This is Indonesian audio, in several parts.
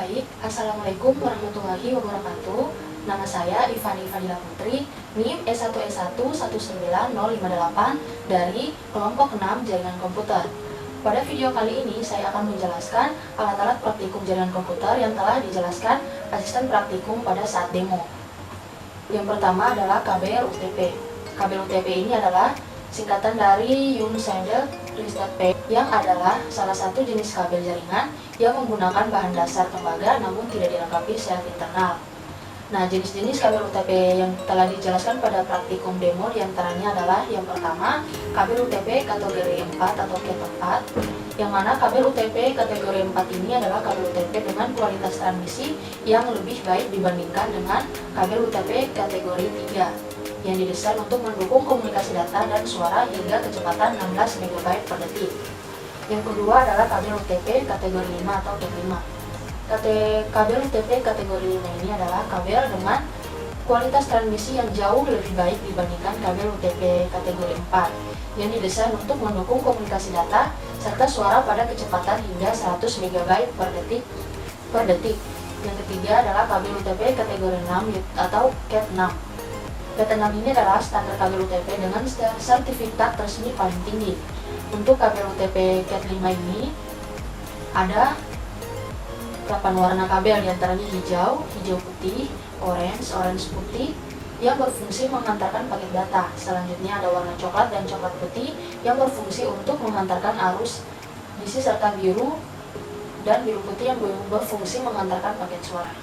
Baik, Assalamualaikum warahmatullahi wabarakatuh. Nama saya Ivani Fadila Putri, NIM S1S1 19058 dari kelompok 6 jaringan komputer. Pada video kali ini saya akan menjelaskan alat-alat praktikum jaringan komputer yang telah dijelaskan asisten praktikum pada saat demo. Yang pertama adalah kabel UTP. Kabel UTP ini adalah singkatan dari Unsended Twisted Pair, yang adalah salah satu jenis kabel jaringan yang menggunakan bahan dasar tembaga namun tidak dilengkapi sel internal. Nah, jenis-jenis kabel UTP yang telah dijelaskan pada praktikum demo diantaranya adalah yang pertama, kabel UTP kategori 4 atau Cat 4, yang mana kabel UTP kategori 4 ini adalah kabel UTP dengan kualitas transmisi yang lebih baik dibandingkan dengan kabel UTP kategori 3 yang didesain untuk mendukung komunikasi data dan suara hingga kecepatan 16 MB per detik. Yang kedua adalah kabel UTP kategori 5 atau Cat 5. Kabel UTP kategori 5 ini adalah kabel dengan kualitas transmisi yang jauh lebih baik dibandingkan kabel UTP kategori 4 yang didesain untuk mendukung komunikasi data serta suara pada kecepatan hingga 100 MB per detik. Yang ketiga adalah kabel UTP kategori 6 atau Cat 6. Cat 6 ini adalah standar kabel UTP dengan sertifikat resmi paling tinggi. Untuk kabel UTP Cat 5 ini ada 8 warna kabel, diantaranya hijau, hijau putih, orange putih, yang berfungsi mengantarkan paket data. Selanjutnya ada warna coklat dan coklat putih yang berfungsi untuk mengantarkan arus DC serta biru dan biru putih yang berfungsi mengantarkan paket suara.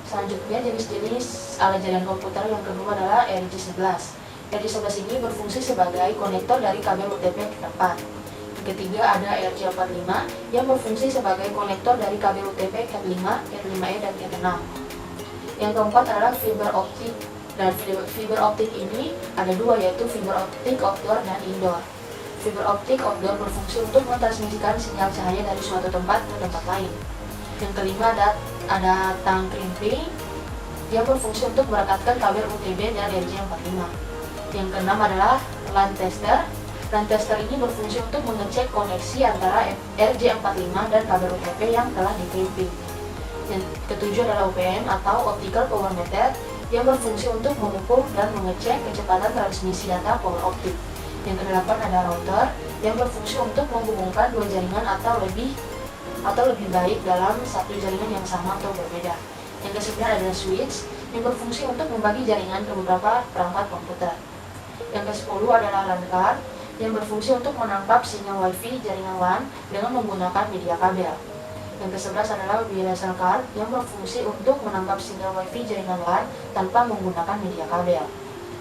Selanjutnya jenis-jenis alat jaringan komputer yang kedua adalah RJ11. RJ11 ini berfungsi sebagai konektor dari kabel UTP Cat 4. Yang ketiga ada RJ45 yang berfungsi sebagai konektor dari kabel UTP Cat 5, Cat 5E, dan Cat 6. Yang keempat adalah fiber optik. Dan fiber optik ini ada dua, yaitu fiber optik outdoor dan indoor. Fiber optik outdoor berfungsi untuk mentransmisikan sinyal cahaya dari suatu tempat ke tempat lain. Yang kelima ada tang crimping yang berfungsi untuk merekatkan kabel UTB dan RJ45. Yang keenam adalah LAN tester. LAN tester ini berfungsi untuk mengecek koneksi antara RJ45 dan kabel UTP yang telah di-crimping. Yang ketujuh adalah OPM atau Optical Power Meter yang berfungsi untuk mengukur dan mengecek kecepatan transmisi data power optik. Yang kedelapan ada router yang berfungsi untuk menghubungkan dua jaringan atau lebih baik dalam satu jaringan yang sama atau berbeda. Yang kesembilan adalah switch yang berfungsi untuk membagi jaringan ke beberapa perangkat komputer. Yang ke-10 adalah LAN card yang berfungsi untuk menangkap sinyal WiFi jaringan LAN dengan menggunakan media kabel. Yang ke-11 adalah wireless card yang berfungsi untuk menangkap sinyal WiFi jaringan LAN tanpa menggunakan media kabel.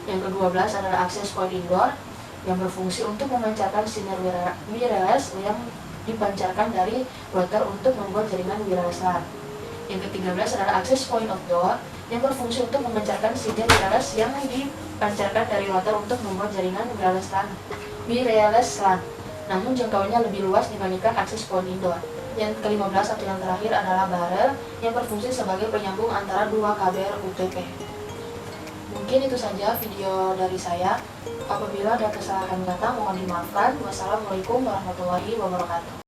Yang ke-12 adalah access point indoor yang berfungsi untuk memancarkan sinyal wireless yang dipancarkan dari router untuk membuat jaringan wireless LAN. Yang ke-13 adalah access point outdoor yang berfungsi untuk memancarkan sinyal wireless yang dipancarkan dari router untuk membuat jaringan wireless LAN. Namun jangkauannya lebih luas dibandingkan access point indoor. Yang ke-15 atau yang terakhir adalah barrel yang berfungsi sebagai penyambung antara dua kabel UTP. Mungkin itu saja video dari saya. Apabila ada kesalahan kata mohon dimaafkan. Wassalamualaikum warahmatullahi wabarakatuh.